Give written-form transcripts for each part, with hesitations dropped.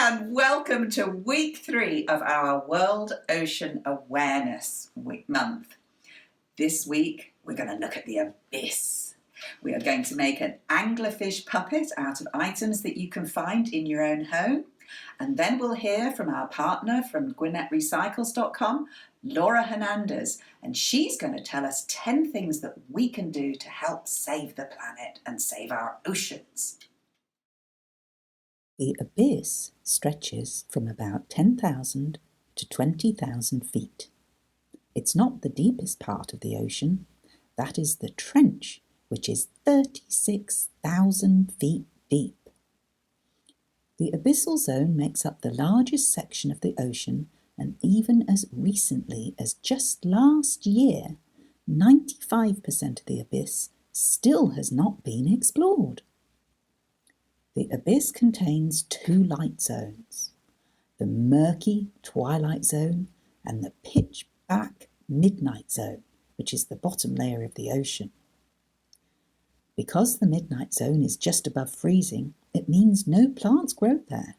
and welcome to week 3 of our World Ocean Awareness Month. This week we're going to look at the abyss. We are going to make an anglerfish puppet out of items that you can find in your own home. And then we'll hear from our partner from GwinnetteRecycles.com, Laura Hernandez, and she's going to tell us 10 things that we can do to help save the planet and save our oceans. The abyss stretches from about 10,000 to 20,000 feet. It's not the deepest part of the ocean. That is the trench, which is 36,000 feet deep. The Abyssal Zone makes up the largest section of the ocean, and even as recently as just last year, 95% of the abyss still has not been explored. The abyss contains 2 light zones, the murky twilight zone and the pitch-black midnight zone, which is the bottom layer of the ocean. Because the midnight zone is just above freezing, it means no plants grow there.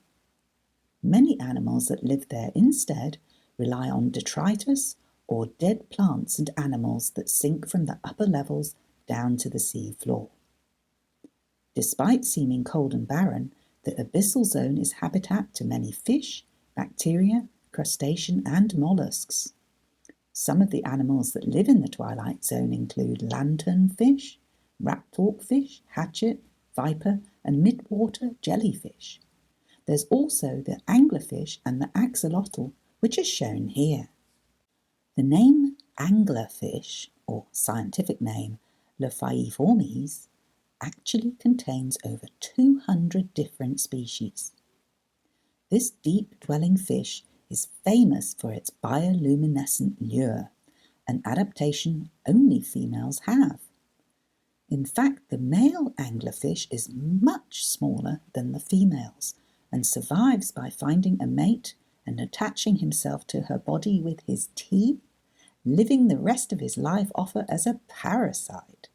Many animals that live there instead rely on detritus or dead plants and animals that sink from the upper levels down to the sea floor. Despite seeming cold and barren, the abyssal zone is habitat to many fish, bacteria, crustacean and mollusks. Some of the animals that live in the twilight zone include lanternfish, rat-talkfish, hatchet, viper and midwater jellyfish. There's also the anglerfish and the axolotl, which are shown here. The name anglerfish, or scientific name Lophiiformes, actually contains over 200 different species. This deep-dwelling fish is famous for its bioluminescent lure, an adaptation only females have. In fact, the male anglerfish is much smaller than the females and survives by finding a mate and attaching himself to her body with his teeth, living the rest of his life off her as a parasite.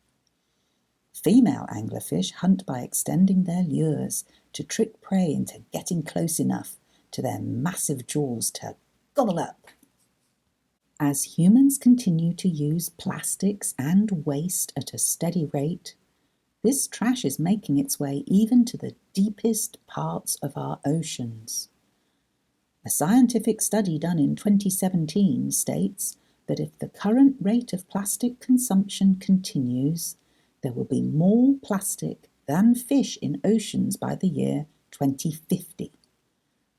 Female anglerfish hunt by extending their lures to trick prey into getting close enough to their massive jaws to gobble up. As humans continue to use plastics and waste at a steady rate, this trash is making its way even to the deepest parts of our oceans. A scientific study done in 2017 states that if the current rate of plastic consumption continues, there will be more plastic than fish in oceans by the year 2050.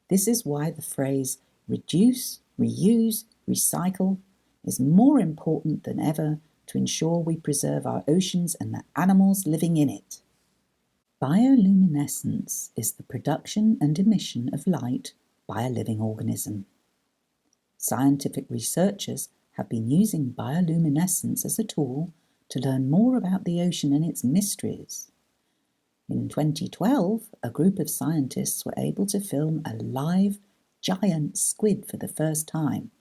This is why the phrase reduce, reuse, recycle is more important than ever to ensure we preserve our oceans and the animals living in it. Bioluminescence is the production and emission of light by a living organism. Scientific researchers have been using bioluminescence as a tool to learn more about the ocean and its mysteries. In 2012, a group of scientists were able to film a live giant squid for the first time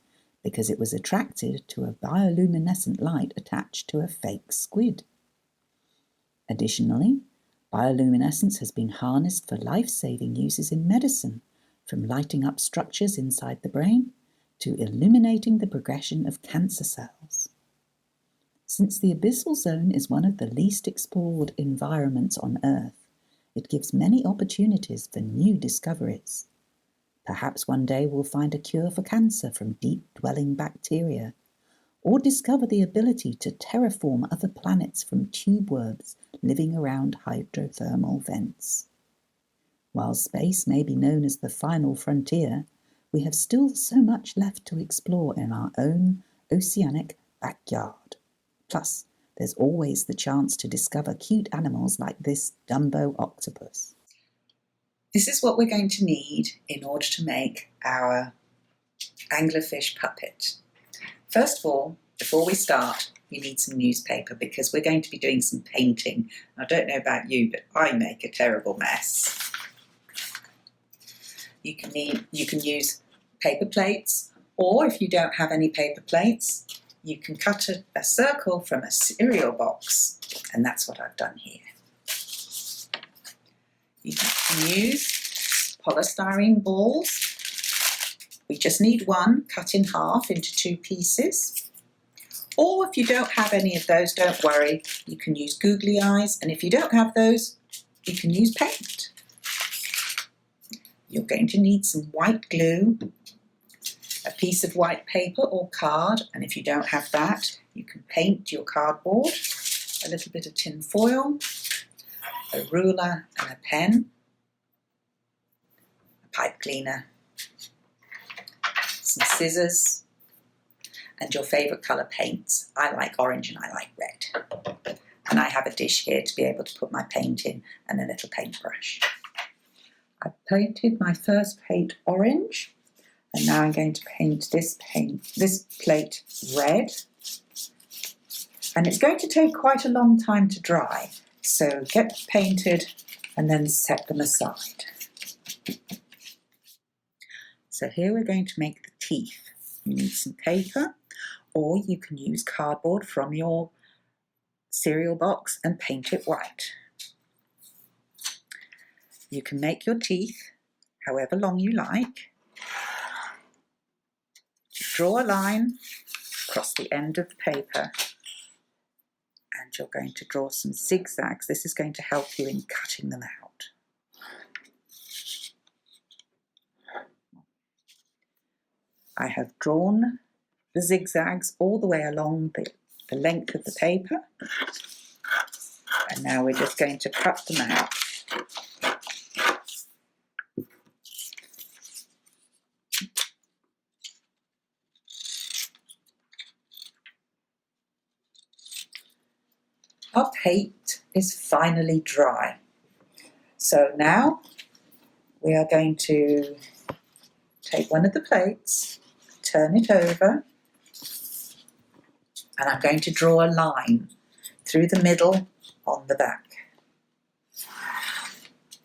because it was attracted to a bioluminescent light attached to a fake squid. Additionally, bioluminescence has been harnessed for life-saving uses in medicine, from lighting up structures inside the brain to illuminating the progression of cancer cells. Since the Abyssal Zone is one of the least explored environments on Earth, it gives many opportunities for new discoveries. Perhaps one day we'll find a cure for cancer from deep-dwelling bacteria, or discover the ability to terraform other planets from tube worms living around hydrothermal vents. While space may be known as the final frontier, we have still so much left to explore in our own oceanic backyard. Plus, there's always the chance to discover cute animals like this Dumbo octopus. This is what we're going to need in order to make our anglerfish puppet. First of all, before we start, you need some newspaper because we're going to be doing some painting. I don't know about you, but I make a terrible mess. You can use paper plates, or if you don't have any paper plates, you can cut a circle from a cereal box, and that's what I've done here. You can use polystyrene balls. We just need one cut in half into 2 pieces. Or if you don't have any of those, don't worry, you can use googly eyes, and if you don't have those, you can use paint. You're going to need some white glue, a piece of white paper or card, and if you don't have that, you can paint your cardboard, a little bit of tin foil, a ruler and a pen, a pipe cleaner, some scissors, and your favourite colour paints. I like orange and I like red. And I have a dish here to be able to put my paint in and a little paintbrush. I've painted my first plate orange, and now I'm going to paint this plate red. And it's going to take quite a long time to dry, so get painted and then set them aside. So here we're going to make the teeth. You need some paper, or you can use cardboard from your cereal box and paint it white. You can make your teeth however long you like. Draw a line across the end of the paper, and you're going to draw some zigzags. This is going to help you in cutting them out. I have drawn the zigzags all the way along the length of the paper, and now we're just going to cut them out. Our paint is finally dry. So now we are going to take one of the plates, turn it over, and I'm going to draw a line through the middle on the back.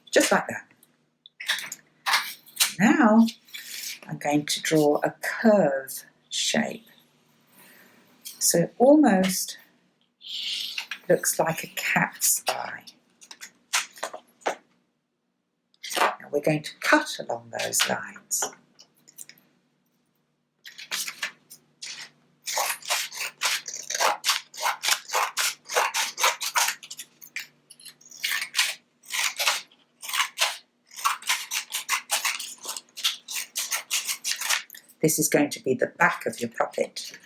Just like that. Now I'm going to draw a curve shape. So it almost looks like a cat's eye. Now we're going to cut along those lines. This is going to be the back of your puppet.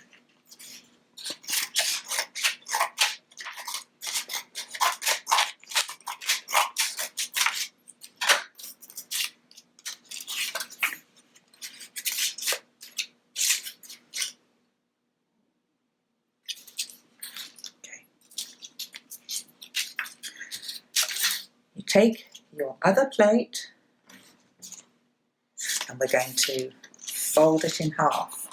You take your other plate and we're going to fold it in half.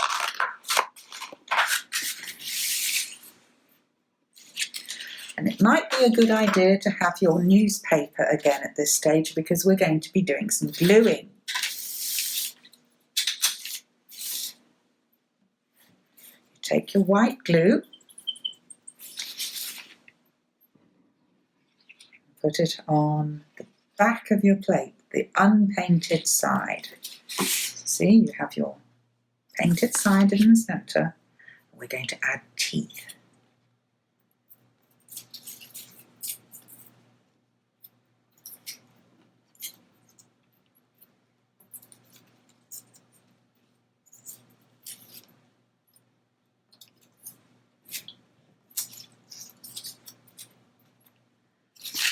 And it might be a good idea to have your newspaper again at this stage, because we're going to be doing some gluing. You take your white glue, put it on the back of your plate, the unpainted side. See, you have your painted side in the centre. We're going to add teeth.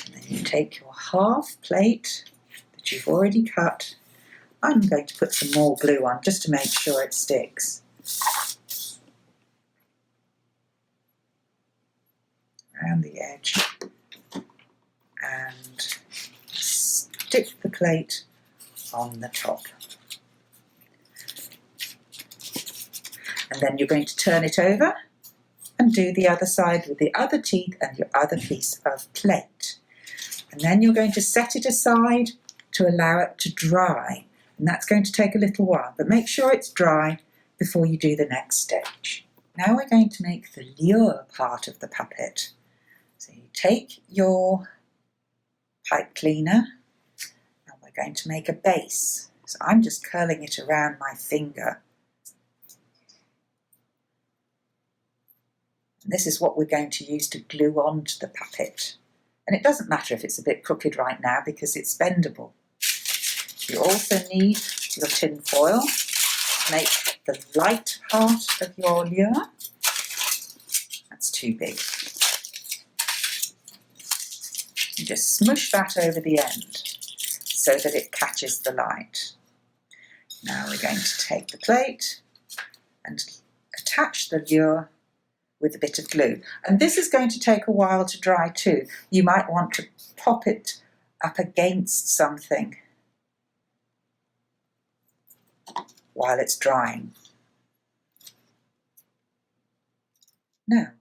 And then you take your half plate that you've already cut. I'm going to put some more glue on just to make sure it sticks. Around the edge, and stick the plate on the top. And then you're going to turn it over and do the other side with the other teeth and your other piece of plate. And then you're going to set it aside to allow it to dry. And that's going to take a little while, but make sure it's dry before you do the next stage. Now we're going to make the lure part of the puppet. So you take your pipe cleaner and we're going to make a base. So I'm just curling it around my finger. And this is what we're going to use to glue onto the puppet. And it doesn't matter if it's a bit crooked right now because it's bendable. You also need your tin foil to make the light part of your lure. That's too big. You just smush that over the end so that it catches the light. Now we're going to take the plate and attach the lure with a bit of glue. And this is going to take a while to dry too. You might want to pop it up against something while it's drying. Now,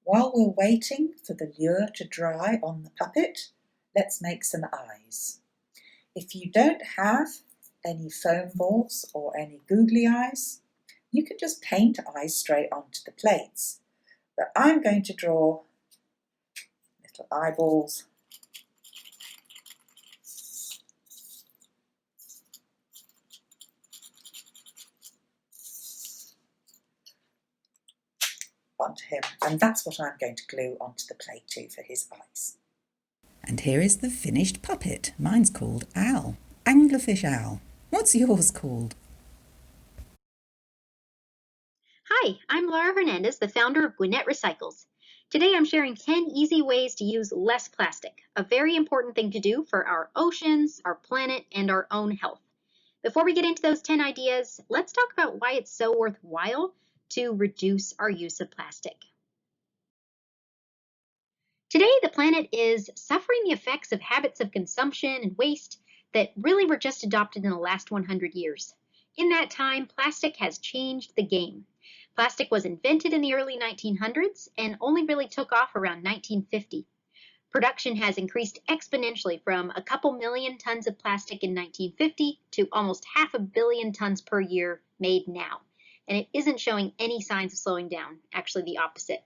while we're waiting for the lure to dry on the puppet, let's make some eyes. If you don't have any foam balls or any googly eyes, you can just paint eyes straight onto the plates. But I'm going to draw little eyeballs onto him, and that's what I'm going to glue onto the plate too for his eyes. And here is the finished puppet. Mine's called Owl, Anglerfish Owl. What's yours called? Hi, I'm Laura Hernandez, the founder of Gwinnett Recycles. Today I'm sharing 10 easy ways to use less plastic, a very important thing to do for our oceans, our planet, and our own health. Before we get into those 10 ideas, let's talk about why it's so worthwhile to reduce our use of plastic. Today, the planet is suffering the effects of habits of consumption and waste that really were just adopted in the last 100 years. In that time, plastic has changed the game. Plastic was invented in the early 1900s and only really took off around 1950. Production has increased exponentially from a couple million tons of plastic in 1950 to almost 500 million tons per year made now. And it isn't showing any signs of slowing down, actually the opposite.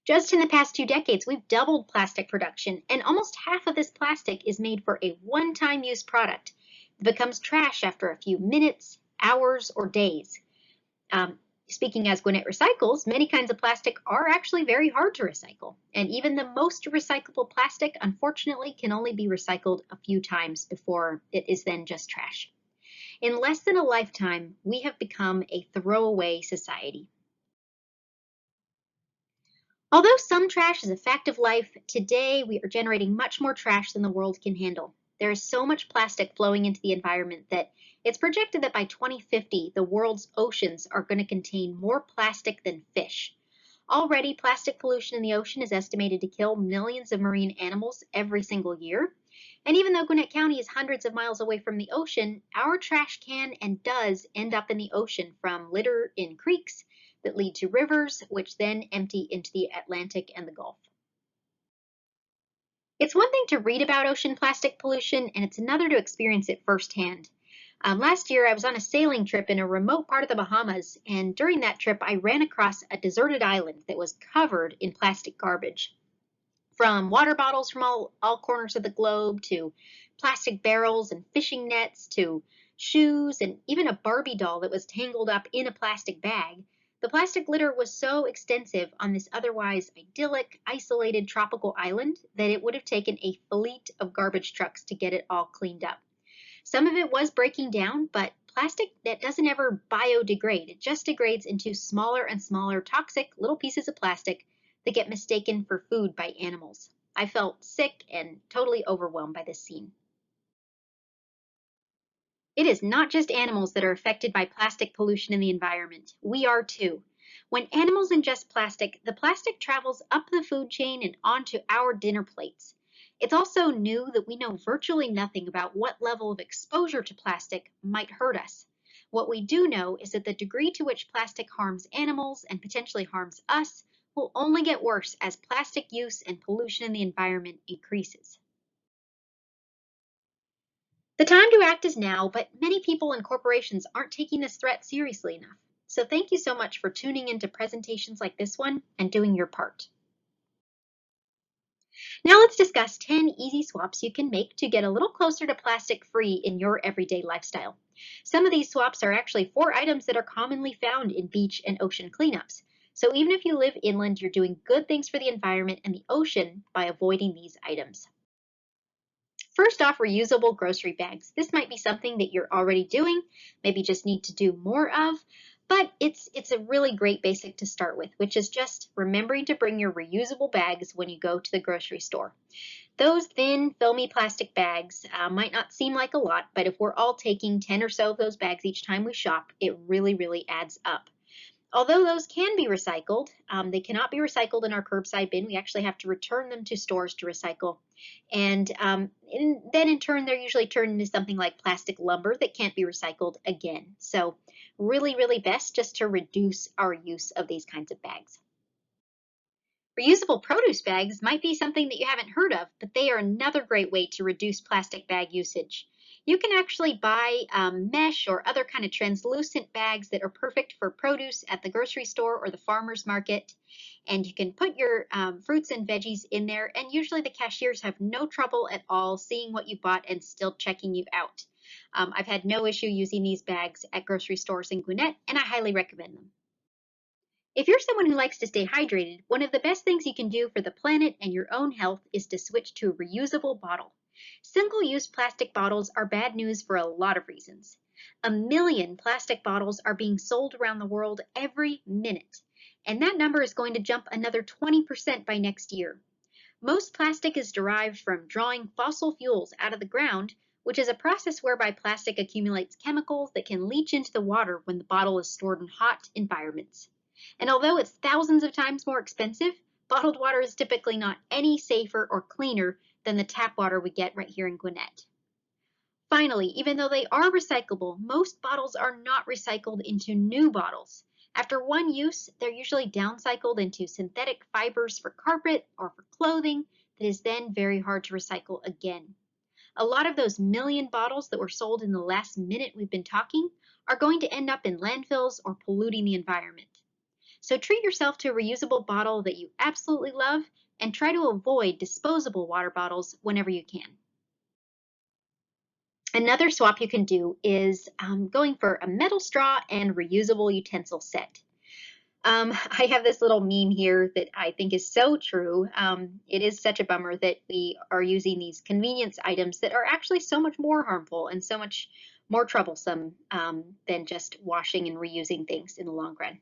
Just in the past 2 decades, we've doubled plastic production, and almost half of this plastic is made for a one-time use product that becomes trash after a few minutes, hours, or days. Speaking as Gwinnett Recycles, many kinds of plastic are actually very hard to recycle, and even the most recyclable plastic, unfortunately, can only be recycled a few times before it is then just trash. In less than a lifetime, we have become a throwaway society. Although some trash is a fact of life, today we are generating much more trash than the world can handle. There is so much plastic flowing into the environment that it's projected that by 2050, the world's oceans are going to contain more plastic than fish. Already, plastic pollution in the ocean is estimated to kill millions of marine animals every single year. And even though Gwinnett County is hundreds of miles away from the ocean, our trash can and does end up in the ocean from litter in creeks that lead to rivers, which then empty into the Atlantic and the Gulf. It's one thing to read about ocean plastic pollution, and it's another to experience it firsthand. Last year, I was on a sailing trip in a remote part of the Bahamas, and during that trip, I ran across a deserted island that was covered in plastic garbage. From water bottles from all corners of the globe, to plastic barrels and fishing nets, to shoes, and even a Barbie doll that was tangled up in a plastic bag. The plastic litter was so extensive on this otherwise idyllic, isolated tropical island that it would have taken a fleet of garbage trucks to get it all cleaned up. Some of it was breaking down, but plastic that doesn't ever biodegrade. It just degrades into smaller and smaller toxic little pieces of plastic that get mistaken for food by animals. I felt sick and totally overwhelmed by this scene. It is not just animals that are affected by plastic pollution in the environment. We are too. When animals ingest plastic, the plastic travels up the food chain and onto our dinner plates. It's also new that we know virtually nothing about what level of exposure to plastic might hurt us. What we do know is that the degree to which plastic harms animals and potentially harms us will only get worse as plastic use and pollution in the environment increases. The time to act is now, but many people and corporations aren't taking this threat seriously enough. So thank you so much for tuning into presentations like this one and doing your part. Now let's discuss 10 easy swaps you can make to get a little closer to plastic-free in your everyday lifestyle. Some of these swaps are actually for items that are commonly found in beach and ocean cleanups. So even if you live inland, you're doing good things for the environment and the ocean by avoiding these items. First off, reusable grocery bags. This might be something that you're already doing, maybe just need to do more of, but it's a really great basic to start with, which is just remembering to bring your reusable bags when you go to the grocery store. Those thin, filmy plastic bags might not seem like a lot, but if we're all taking 10 or so of those bags each time we shop, it really, really adds up. Although those can be recycled, they cannot be recycled in our curbside bin. We actually have to return them to stores to recycle. And then in turn, they're usually turned into something like plastic lumber that can't be recycled again. So really, really best just to reduce our use of these kinds of bags. Reusable produce bags might be something that you haven't heard of, but they are another great way to reduce plastic bag usage. You can actually buy mesh or other kind of translucent bags that are perfect for produce at the grocery store or the farmer's market. And you can put your fruits and veggies in there, and usually the cashiers have no trouble at all seeing what you bought and still checking you out. I've had no issue using these bags at grocery stores in Gwinnett, and I highly recommend them. If you're someone who likes to stay hydrated, one of the best things you can do for the planet and your own health is to switch to a reusable bottle. Single-use plastic bottles are bad news for a lot of reasons. 1 million plastic bottles are being sold around the world every minute, and that number is going to jump another 20% by next year. Most plastic is derived from drawing fossil fuels out of the ground, which is a process whereby plastic accumulates chemicals that can leach into the water when the bottle is stored in hot environments. And although it's thousands of times more expensive, bottled water is typically not any safer or cleaner than the tap water we get right here in Gwinnett. Finally, even though they are recyclable, most bottles are not recycled into new bottles. After one use, they're usually downcycled into synthetic fibers for carpet or for clothing that is then very hard to recycle again. A lot of those million bottles that were sold in the last minute we've been talking are going to end up in landfills or polluting the environment. So treat yourself to a reusable bottle that you absolutely love and try to avoid disposable water bottles whenever you can. Another swap you can do is going for a metal straw and reusable utensil set. I have this little meme here that I think is so true. It is such a bummer that we are using these convenience items that are actually so much more harmful and so much more troublesome than just washing and reusing things in the long run.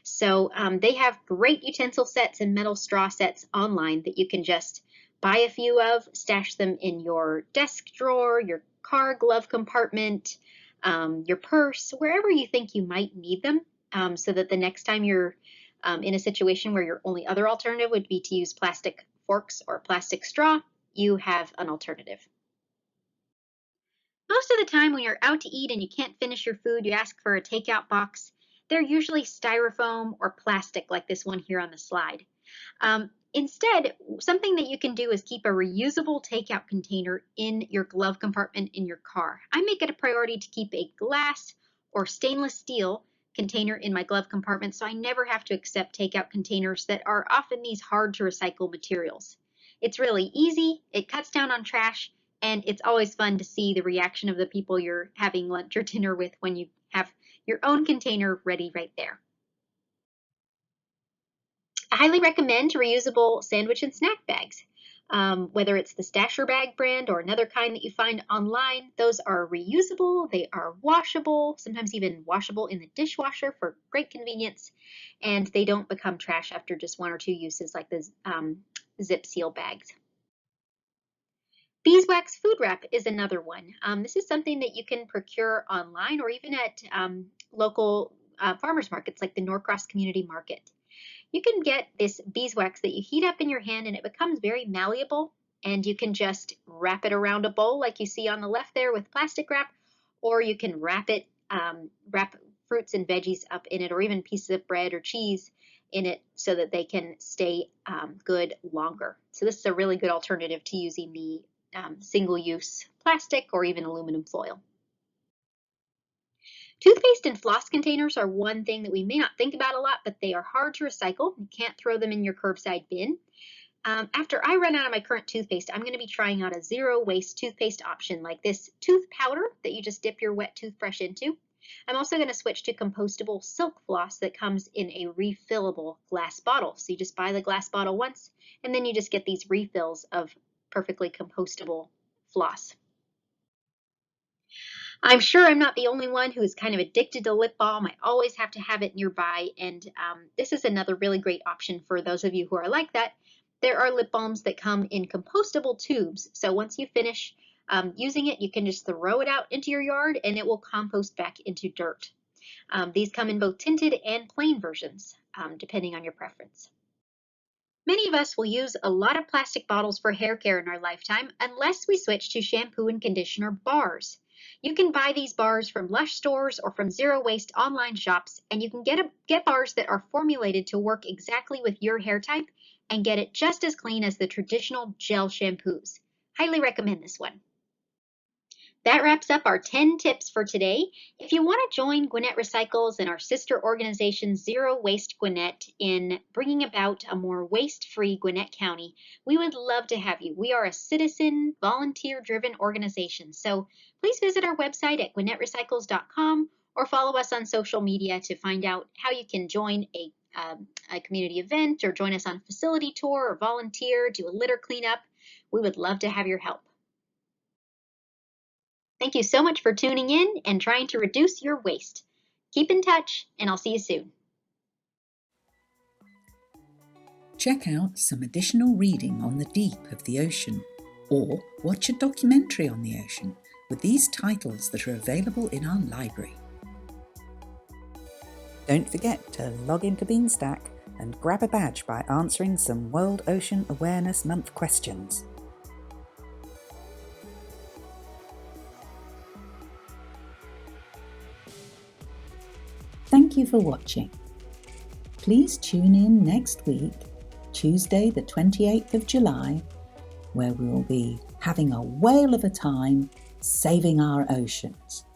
So they have great utensil sets and metal straw sets online that you can just buy a few of, stash them in your desk drawer, your car glove compartment, your purse, wherever you think you might need them, so that the next time you're in a situation where your only other alternative would be to use plastic forks or plastic straw, you have an alternative. Most of the time when you're out to eat and you can't finish your food, you ask for a takeout box. They're usually styrofoam or plastic like this one here on the slide. Instead, something that you can do is keep a reusable takeout container in your glove compartment in your car. I make it a priority to keep a glass or stainless steel container in my glove compartment so I never have to accept takeout containers that are often these hard to recycle materials. It's really easy, it cuts down on trash, and it's always fun to see the reaction of the people you're having lunch or dinner with when you have your own container ready right there. I highly recommend reusable sandwich and snack bags. Whether it's the Stasher Bag brand or another kind that you find online, those are reusable, they are washable, sometimes even washable in the dishwasher for great convenience, and they don't become trash after just 1 or 2 uses like the zip seal bags. Beeswax food wrap is another one. This is something that you can procure online or even at local farmers markets like the Norcross Community Market. You can get this beeswax that you heat up in your hand and it becomes very malleable, and you can just wrap it around a bowl like you see on the left there with plastic wrap, or you can wrap fruits and veggies up in it, or even pieces of bread or cheese in it so that they can stay good longer. So this is a really good alternative to using the single-use plastic or even aluminum foil. Toothpaste and floss containers are one thing that we may not think about a lot, but they are hard to recycle. You can't throw them in your curbside bin. After I run out of my current toothpaste, I'm going to be trying out a zero waste toothpaste option like this tooth powder that you just dip your wet toothbrush into. I'm also going to switch to compostable silk floss that comes in a refillable glass bottle. So you just buy the glass bottle once, and then you just get these refills of perfectly compostable floss. I'm sure I'm not the only one who is kind of addicted to lip balm. I always have to have it nearby, and this is another really great option for those of you who are like that. There are lip balms that come in compostable tubes, so once you finish using it, you can just throw it out into your yard and it will compost back into dirt. These come in both tinted and plain versions, depending on your preference. Many of us will use a lot of plastic bottles for hair care in our lifetime unless we switch to shampoo and conditioner bars. You can buy these bars from Lush stores or from zero waste online shops, and you can get bars that are formulated to work exactly with your hair type and get it just as clean as the traditional gel shampoos. Highly recommend this one. That wraps up our 10 tips for today. If you want to join Gwinnett Recycles and our sister organization Zero Waste Gwinnett in bringing about a more waste-free Gwinnett County, we would love to have you. We are a citizen, volunteer-driven organization, so please visit our website at GwinnettRecycles.com or follow us on social media to find out how you can join a community event or join us on a facility tour or volunteer, do a litter cleanup. We would love to have your help. Thank you so much for tuning in and trying to reduce your waste. Keep in touch, and I'll see you soon. Check out some additional reading on the deep of the ocean, or watch a documentary on the ocean with these titles that are available in our library. Don't forget to log into Beanstack and grab a badge by answering some World Ocean Awareness Month questions. Thank you for watching. Please tune in next week, Tuesday the 28th of July, where we will be having a whale of a time saving our oceans.